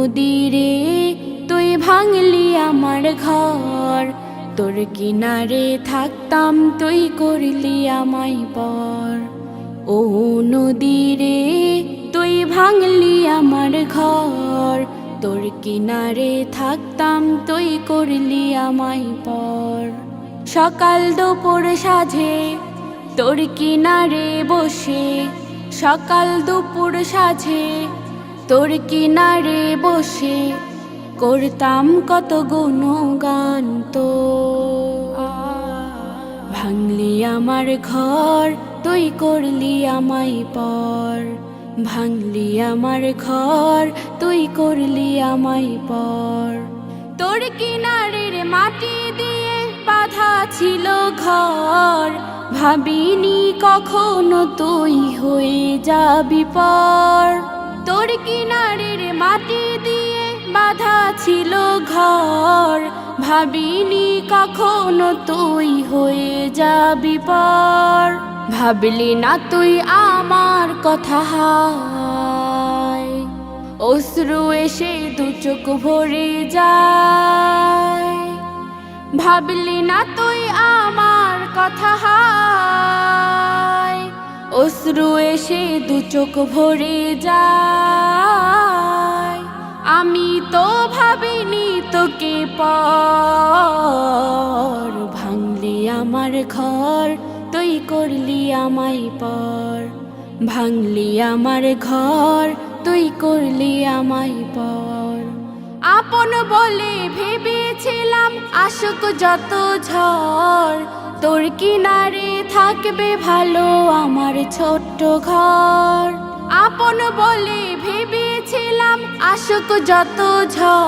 নদীরে তুই ভাঙলি আমার ঘর, তোর কিনারে থাকতাম তুই করলি আমায় পর। ও নদীরে তুই ভাঙলি আমার ঘর, তোর কিনারে থাকতাম তুই করলি আমায় পর। সকাল দুপুর সাঁঝে তোর কিনারে বসে, সকাল দুপুর সাঁঝে তোর কিনারে বসে করতাম কত গুণগান তো। ভাঙলি আমার ঘর তুই করলি আমায় পর, ভাঙলি আমার ঘর তুই করলি আমায় পর। তোর কিনারের মাটি দিয়ে বাঁধা ছিল ঘর, ভাবিনি কখনো তুই হয়ে যাবি পর। তোর কিনারের মাটি দিয়ে বাঁধা ছিল ঘর, ভাবিনি কখনো তুই হয়ে যাবি পর। ভাবলি না তুই আমার কথা, হায় অশ্রু এসে দু চোখ ভরে যায়। ভাবলি না তুই আমার কথা, হায় অশ্রু এসে দু চোখ ভরে যায়। আমি তো ভাবিনি তোকে পর, ভাঙলি আমার ঘর তুই করলি আমায় পর, ভাঙলি আমার ঘর তুই করলি আমায় পর। আপন বলে ভেবেছিলাম আসুক যত ঝড়, তোর কিনারে থাকবে ভালো আমার ছোট্ট ঘর। আপন বলে ভেবেছিলাম আসুক যত ঝড়।